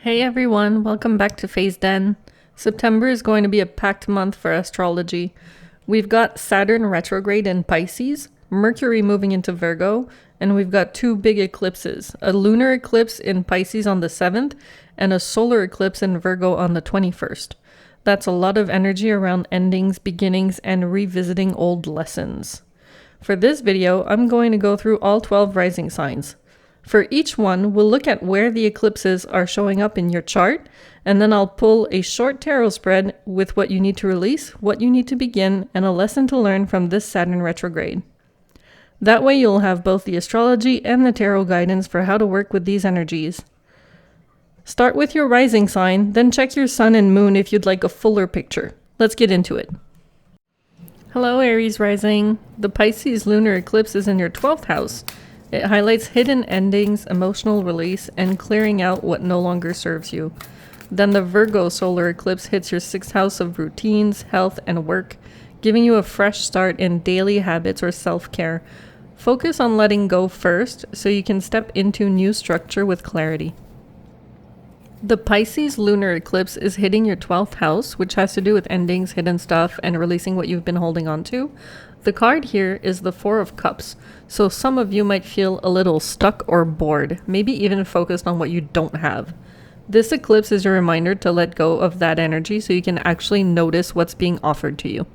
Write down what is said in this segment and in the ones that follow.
Hey everyone, welcome back to Phase Den. September is going to be a packed month for astrology. We've got Saturn retrograde in Pisces, Mercury moving into Virgo, and we've got two big eclipses, a lunar eclipse in Pisces on the 7th and a solar eclipse in Virgo on the 21st. That's a lot of energy around endings, beginnings, and revisiting old lessons. For this video, I'm going to go through all 12 rising signs. For each one, we'll look at where the eclipses are showing up in your chart, and then I'll pull a short tarot spread with what you need to release, what you need to begin, and a lesson to learn from this Saturn retrograde. That way you'll have both the astrology and the tarot guidance for how to work with these energies. Start with your rising sign, then check your sun and moon if you'd like a fuller picture. Let's get into it. Hello Aries rising. The Pisces lunar eclipse is in your 12th house. It highlights hidden endings, emotional release, and clearing out what no longer serves you. Then the Virgo solar eclipse hits your 6th house of routines, health, and work, giving you a fresh start in daily habits or self-care. Focus on letting go first so you can step into new structure with clarity. The Pisces lunar eclipse is hitting your 12th house, which has to do with endings, hidden stuff, and releasing what you've been holding on to. The card here is the Four of Cups, so some of you might feel a little stuck or bored, maybe even focused on what you don't have. This eclipse is a reminder to let go of that energy so you can actually notice what's being offered to you.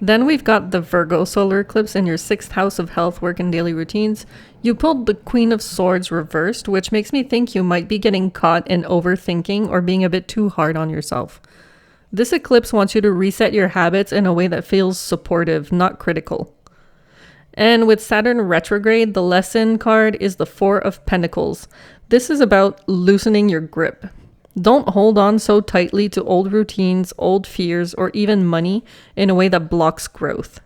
Then we've got the Virgo solar eclipse in your 6th house of health, work, and daily routines. You pulled the Queen of Swords reversed, which makes me think you might be getting caught in overthinking or being a bit too hard on yourself. This eclipse wants you to reset your habits in a way that feels supportive, not critical. And with Saturn retrograde, the lesson card is the Four of Pentacles. This is about loosening your grip. Don't hold on so tightly to old routines, old fears, or even money in a way that blocks growth.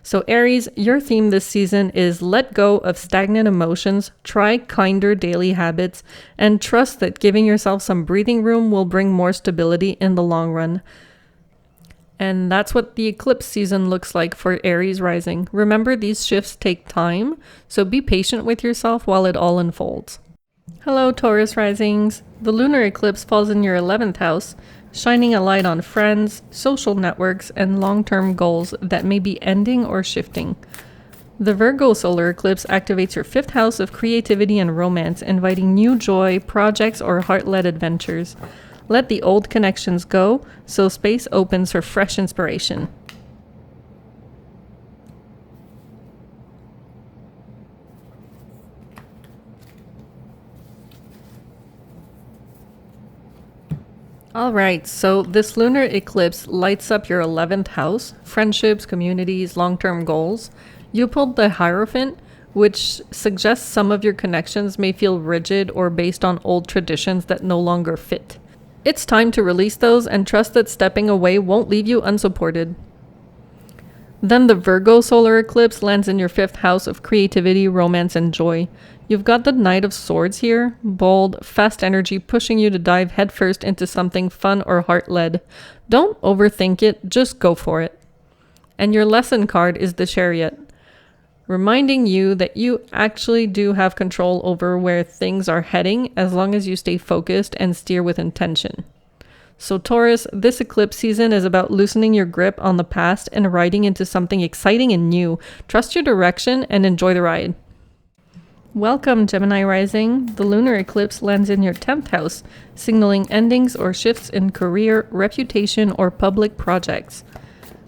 So Aries, your theme this season is let go of stagnant emotions, try kinder daily habits, and trust that giving yourself some breathing room will bring more stability in the long run. And that's what the eclipse season looks like for Aries rising. Remember, these shifts take time, so be patient with yourself while it all unfolds. Hello Taurus risings. The lunar eclipse falls in your 11th house, shining a light on friends, social networks, and long-term goals that may be ending or shifting. The Virgo solar eclipse activates your 5th house of creativity and romance, inviting new joy, projects, or heart-led adventures. Let the old connections go, so space opens for fresh inspiration. Alright, so this lunar eclipse lights up your 11th house, friendships, communities, long-term goals. You pulled the Hierophant, which suggests some of your connections may feel rigid or based on old traditions that no longer fit. It's time to release those and trust that stepping away won't leave you unsupported. Then the Virgo solar eclipse lands in your 5th house of creativity, romance, and joy. You've got the Knight of Swords here, bold, fast energy pushing you to dive headfirst into something fun or heart-led. Don't overthink it, just go for it. And your lesson card is the Chariot, reminding you that you actually do have control over where things are heading as long as you stay focused and steer with intention. So Taurus, this eclipse season is about loosening your grip on the past and riding into something exciting and new. Trust your direction and enjoy the ride. Welcome Gemini rising. The lunar eclipse lands in your 10th house, signaling endings or shifts in career, reputation, or public projects.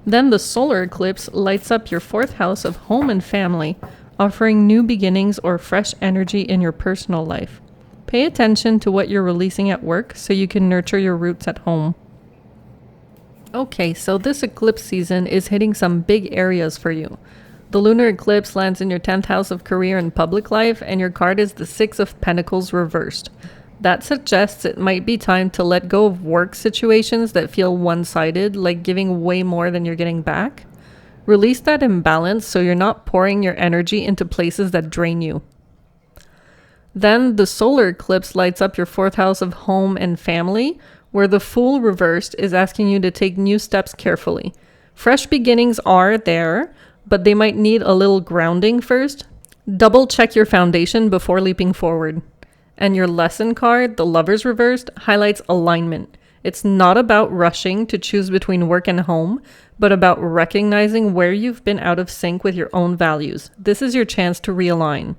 Then the solar eclipse lights up your 4th house of home and family, offering new beginnings or fresh energy in your personal life. Pay attention to what you're releasing at work so you can nurture your roots at home. Okay, so this eclipse season is hitting some big areas for you. The lunar eclipse lands in your 10th house of career and public life, and your card is the Six of Pentacles reversed. That suggests it might be time to let go of work situations that feel one-sided, like giving way more than you're getting back. Release that imbalance so you're not pouring your energy into places that drain you. Then the solar eclipse lights up your 4th house of home and family, where the Fool reversed is asking you to take new steps carefully. Fresh beginnings are there, but they might need a little grounding first. Double check your foundation before leaping forward. And your lesson card, the Lovers reversed, highlights alignment. It's not about rushing to choose between work and home, but about recognizing where you've been out of sync with your own values. This is your chance to realign.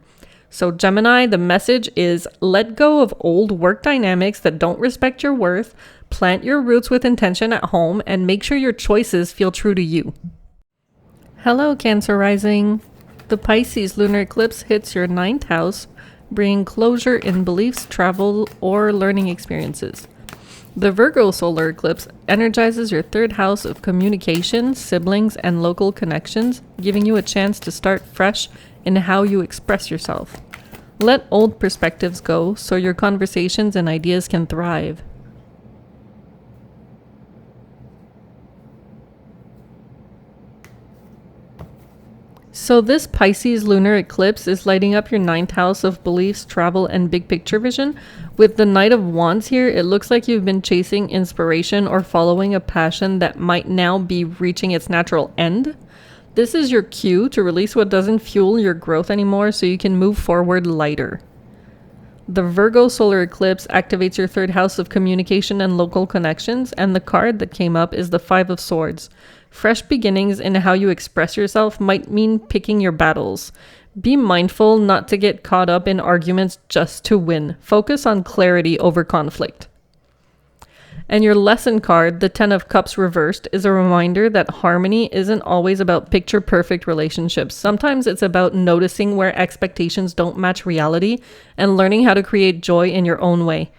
So Gemini, the message is let go of old work dynamics that don't respect your worth, plant your roots with intention at home, and make sure your choices feel true to you. Hello, Cancer rising. The Pisces lunar eclipse hits your 9th house, bringing closure in beliefs, travel, or learning experiences. The Virgo solar eclipse energizes your 3rd house of communication, siblings, and local connections, giving you a chance to start fresh in how you express yourself. Let old perspectives go so your conversations and ideas can thrive. So this Pisces lunar eclipse is lighting up your 9th house of beliefs, travel, and big picture vision. With the Knight of Wands here, it looks like you've been chasing inspiration or following a passion that might now be reaching its natural end. This is your cue to release what doesn't fuel your growth anymore so you can move forward lighter. The Virgo solar eclipse activates your 3rd house of communication and local connections, and the card that came up is the 5 of Swords. Fresh beginnings in how you express yourself might mean picking your battles. Be mindful not to get caught up in arguments just to win. Focus on clarity over conflict. And your lesson card, the 10 of Cups reversed, is a reminder that harmony isn't always about picture-perfect relationships. Sometimes it's about noticing where expectations don't match reality and learning how to create joy in your own way.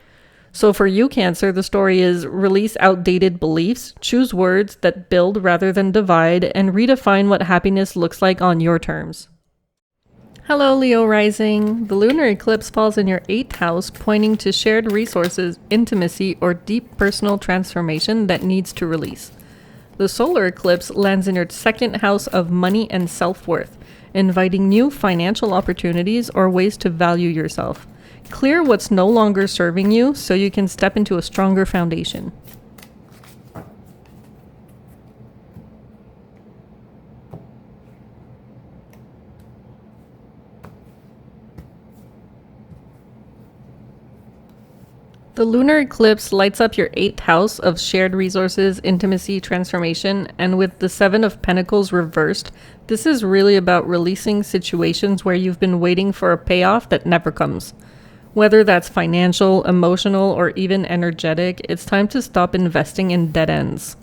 So for you, Cancer, the story is release outdated beliefs, choose words that build rather than divide, and redefine what happiness looks like on your terms. Hello, Leo rising. The lunar eclipse falls in your 8th house, pointing to shared resources, intimacy, or deep personal transformation that needs to release. The solar eclipse lands in your 2nd house of money and self-worth, inviting new financial opportunities or ways to value yourself. Clear what's no longer serving you so you can step into a stronger foundation. The lunar eclipse lights up your 8th house of shared resources, intimacy, transformation, and with the 7 of Pentacles reversed, this is really about releasing situations where you've been waiting for a payoff that never comes. Whether that's financial, emotional, or even energetic, it's time to stop investing in dead ends.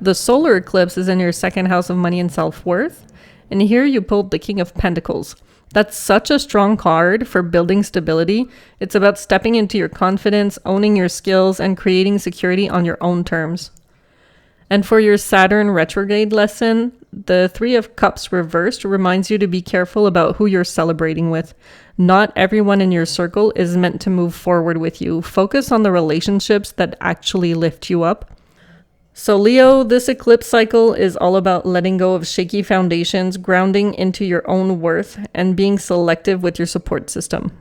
The solar eclipse is in your 2nd house of money and self-worth, and here you pulled the King of Pentacles. That's such a strong card for building stability. It's about stepping into your confidence, owning your skills, and creating security on your own terms. And for your Saturn retrograde lesson, the 3 of Cups reversed reminds you to be careful about who you're celebrating with. Not everyone in your circle is meant to move forward with you. Focus on the relationships that actually lift you up. So Leo, this eclipse cycle is all about letting go of shaky foundations, grounding into your own worth, and being selective with your support system.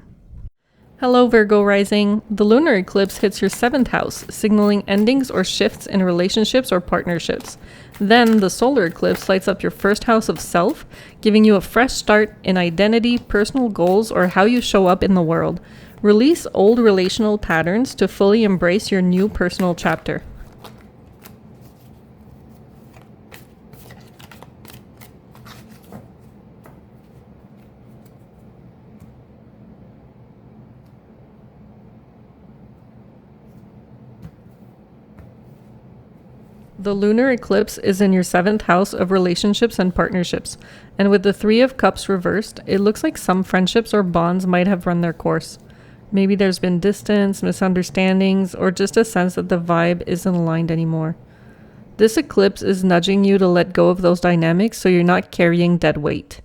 Hello, Virgo rising. The lunar eclipse hits your 7th house, signaling endings or shifts in relationships or partnerships. Then the solar eclipse lights up your 1st house of self, giving you a fresh start in identity, personal goals, or how you show up in the world. Release old relational patterns to fully embrace your new personal chapter. The lunar eclipse is in your 7th house of relationships and partnerships, and with the 3 of Cups reversed, it looks like some friendships or bonds might have run their course. Maybe there's been distance, misunderstandings, or just a sense that the vibe isn't aligned anymore. This eclipse is nudging you to let go of those dynamics so you're not carrying dead weight.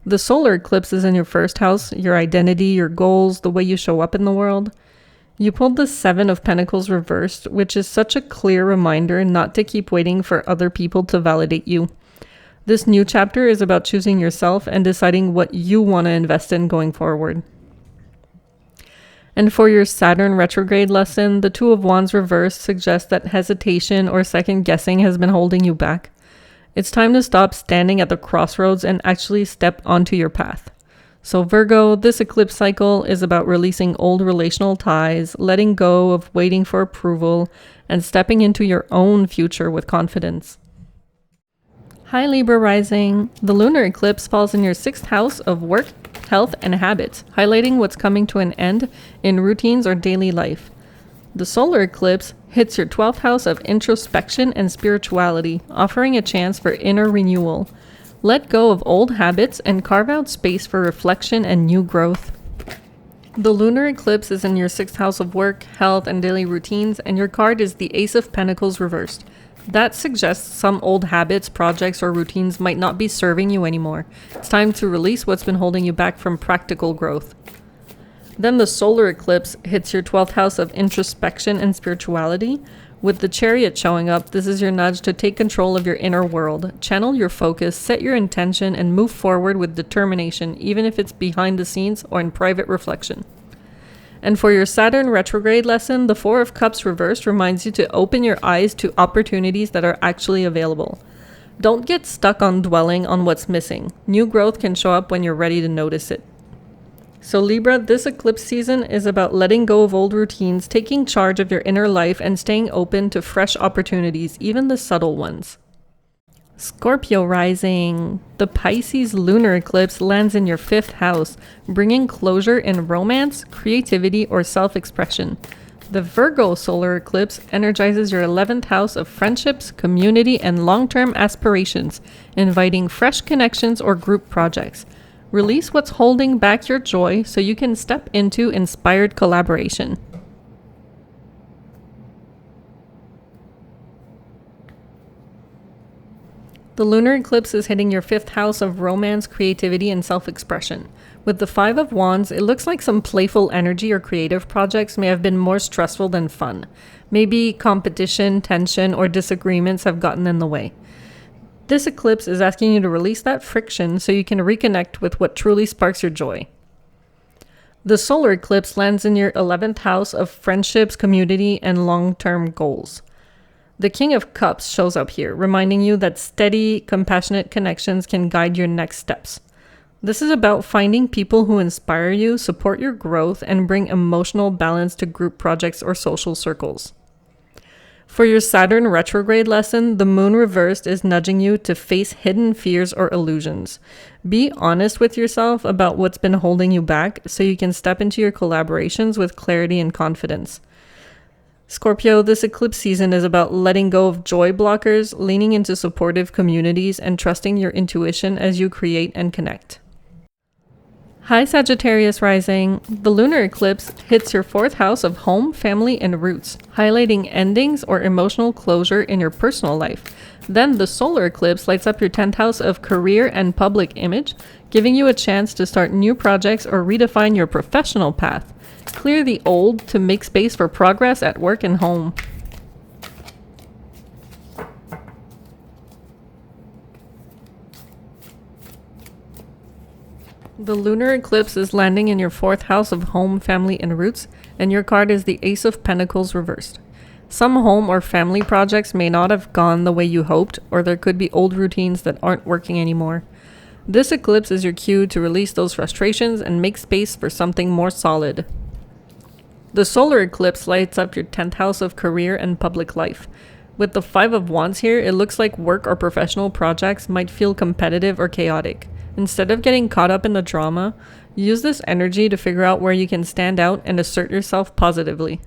The solar eclipse is in your 1st house, your identity, your goals, the way you show up in the world. You pulled the 7 of Pentacles reversed, which is such a clear reminder not to keep waiting for other people to validate you. This new chapter is about choosing yourself and deciding what you want to invest in going forward. And for your Saturn retrograde lesson, the 2 of Wands reversed suggests that hesitation or second guessing has been holding you back. It's time to stop standing at the crossroads and actually step onto your path. So Virgo, this eclipse cycle is about releasing old relational ties, letting go of waiting for approval, and stepping into your own future with confidence. Hi Libra rising. The lunar eclipse falls in your 6th house of work, health, and habits, highlighting what's coming to an end in routines or daily life. The solar eclipse hits your 12th house of introspection and spirituality, offering a chance for inner renewal. Let go of old habits and carve out space for reflection and new growth. The lunar eclipse is in your 6th house of work, health, and daily routines, and your card is the Ace of Pentacles reversed. That suggests some old habits, projects, or routines might not be serving you anymore. It's time to release what's been holding you back from practical growth. Then the solar eclipse hits your 12th house of introspection and spirituality. With the Chariot showing up, this is your nudge to take control of your inner world. Channel your focus, set your intention, and move forward with determination, even if it's behind the scenes or in private reflection. And for your Saturn retrograde lesson, the Four of Cups reversed reminds you to open your eyes to opportunities that are actually available. Don't get stuck on dwelling on what's missing. New growth can show up when you're ready to notice it. So Libra, this eclipse season is about letting go of old routines, taking charge of your inner life, and staying open to fresh opportunities, even the subtle ones. Scorpio rising. The Pisces lunar eclipse lands in your 5th house, bringing closure in romance, creativity, or self-expression. The Virgo solar eclipse energizes your 11th house of friendships, community, and long-term aspirations, inviting fresh connections or group projects. Release what's holding back your joy so you can step into inspired collaboration. The lunar eclipse is hitting your 5th house of romance, creativity, and self-expression. With the Five of Wands, it looks like some playful energy or creative projects may have been more stressful than fun. Maybe competition, tension, or disagreements have gotten in the way. This eclipse is asking you to release that friction so you can reconnect with what truly sparks your joy. The solar eclipse lands in your 11th house of friendships, community, and long-term goals. The King of Cups shows up here, reminding you that steady, compassionate connections can guide your next steps. This is about finding people who inspire you, support your growth, and bring emotional balance to group projects or social circles. For your Saturn retrograde lesson, the moon reversed is nudging you to face hidden fears or illusions. Be honest with yourself about what's been holding you back so you can step into your collaborations with clarity and confidence. Scorpio, this eclipse season is about letting go of joy blockers, leaning into supportive communities, and trusting your intuition as you create and connect. Hi Sagittarius rising. The lunar eclipse hits your 4th house of home, family, and roots, highlighting endings or emotional closure in your personal life. Then the solar eclipse lights up your 10th house of career and public image, giving you a chance to start new projects or redefine your professional path. Clear the old to make space for progress at work and home. The lunar eclipse is landing in your 4th house of home, family, and roots, and your card is the Ace of Pentacles reversed. Some home or family projects may not have gone the way you hoped, or there could be old routines that aren't working anymore. This eclipse is your cue to release those frustrations and make space for something more solid. The solar eclipse lights up your 10th house of career and public life. With the Five of Wands here, it looks like work or professional projects might feel competitive or chaotic. Instead of getting caught up in the drama, use this energy to figure out where you can stand out and assert yourself positively.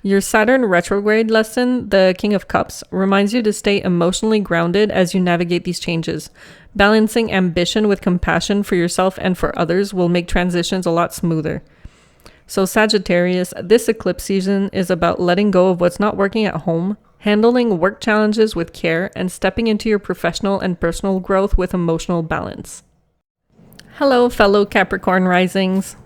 Your Saturn retrograde lesson, the King of Cups, reminds you to stay emotionally grounded as you navigate these changes. Balancing ambition with compassion for yourself and for others will make transitions a lot smoother. So Sagittarius, this eclipse season is about letting go of what's not working at home, handling work challenges with care, and stepping into your professional and personal growth with emotional balance. Hello, fellow Capricorn risings.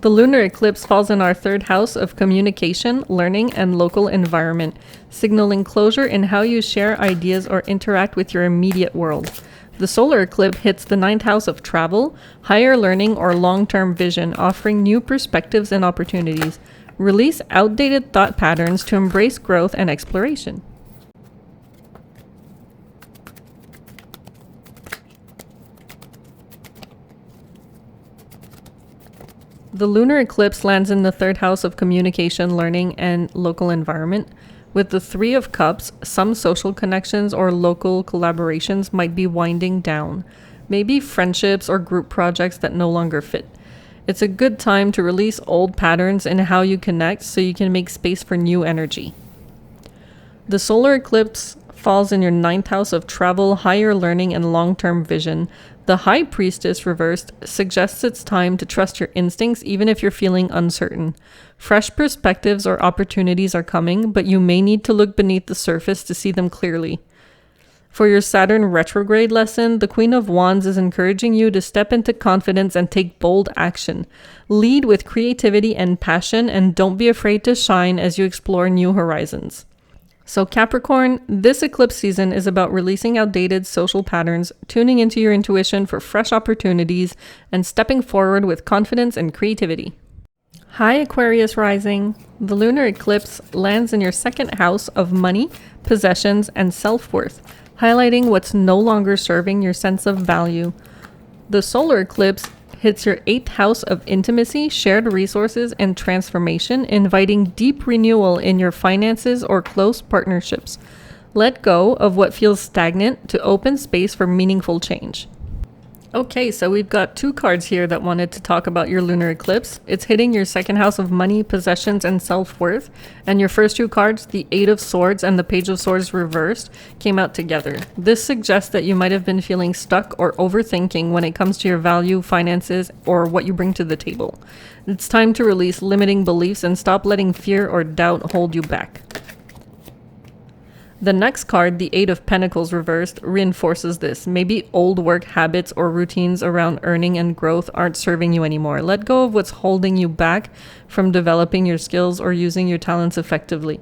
The lunar eclipse falls in our 3rd house of communication, learning, and local environment, signaling closure in how you share ideas or interact with your immediate world. The solar eclipse hits the 9th house of travel, higher learning, or long-term vision, offering new perspectives and opportunities. Release outdated thought patterns to embrace growth and exploration. The lunar eclipse lands in the third house of communication, learning, and local environment. With the Three of Cups, some social connections or local collaborations might be winding down. Maybe friendships or group projects that no longer fit. It's a good time to release old patterns in how you connect so you can make space for new energy. The solar eclipse falls in your ninth house of travel, higher learning, and long-term vision. The High Priestess reversed suggests it's time to trust your instincts even if you're feeling uncertain. Fresh perspectives or opportunities are coming, but you may need to look beneath the surface to see them clearly. For your Saturn retrograde lesson, the Queen of Wands is encouraging you to step into confidence and take bold action. Lead with creativity and passion, and don't be afraid to shine as you explore new horizons. So Capricorn, this eclipse season is about releasing outdated social patterns, tuning into your intuition for fresh opportunities, and stepping forward with confidence and creativity. Hi Aquarius rising. The lunar eclipse lands in your second house of money, possessions, and self-worth, highlighting what's no longer serving your sense of value. The solar eclipse hits your 8th house of intimacy, shared resources, and transformation, inviting deep renewal in your finances or close partnerships. Let go of what feels stagnant to open space for meaningful change. Okay, so we've got 2 cards here that wanted to talk about your lunar eclipse. It's hitting your second house of money, possessions, and self-worth. And your first 2 cards, the 8 of Swords and the Page of Swords reversed, came out together. This suggests that you might have been feeling stuck or overthinking when it comes to your value, finances, or what you bring to the table. It's time to release limiting beliefs and stop letting fear or doubt hold you back. The next card, the 8 of Pentacles reversed, reinforces this. Maybe old work habits or routines around earning and growth aren't serving you anymore. Let go of what's holding you back from developing your skills or using your talents effectively.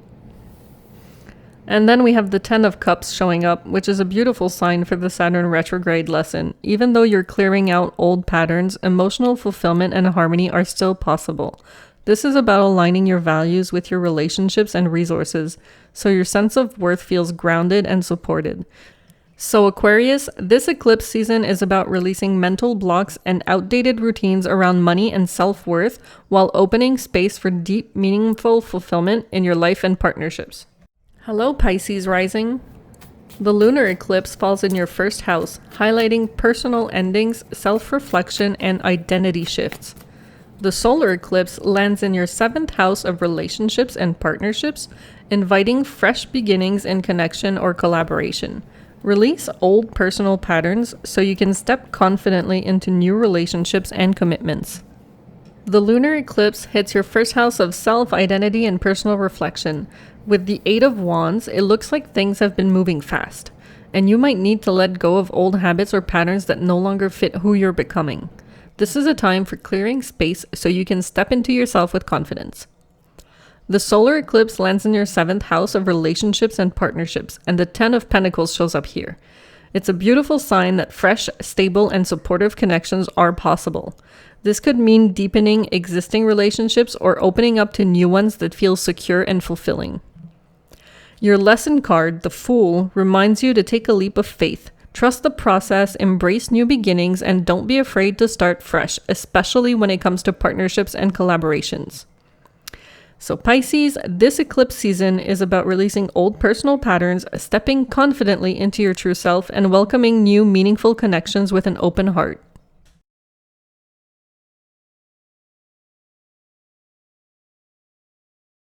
And then we have the 10 of Cups showing up, which is a beautiful sign for the Saturn retrograde lesson. Even though you're clearing out old patterns, emotional fulfillment and harmony are still possible. This is about aligning your values with your relationships and resources, so your sense of worth feels grounded and supported. So Aquarius, this eclipse season is about releasing mental blocks and outdated routines around money and self-worth while opening space for deep, meaningful fulfillment in your life and partnerships. Hello Pisces rising. The lunar eclipse falls in your first house, highlighting personal endings, self-reflection, and identity shifts. The solar eclipse lands in your 7th house of relationships and partnerships, inviting fresh beginnings in connection or collaboration. Release old personal patterns so you can step confidently into new relationships and commitments. The lunar eclipse hits your first house of self-identity and personal reflection. With the 8 of Wands, it looks like things have been moving fast, and you might need to let go of old habits or patterns that no longer fit who you're becoming. This is a time for clearing space so you can step into yourself with confidence. The solar eclipse lands in your 7th house of relationships and partnerships, and the 10 of Pentacles shows up here. It's a beautiful sign that fresh, stable, and supportive connections are possible. This could mean deepening existing relationships or opening up to new ones that feel secure and fulfilling. Your lesson card, the Fool, reminds you to take a leap of faith. Trust the process, embrace new beginnings, and don't be afraid to start fresh, especially when it comes to partnerships and collaborations. So Pisces, this eclipse season is about releasing old personal patterns, stepping confidently into your true self, and welcoming new meaningful connections with an open heart.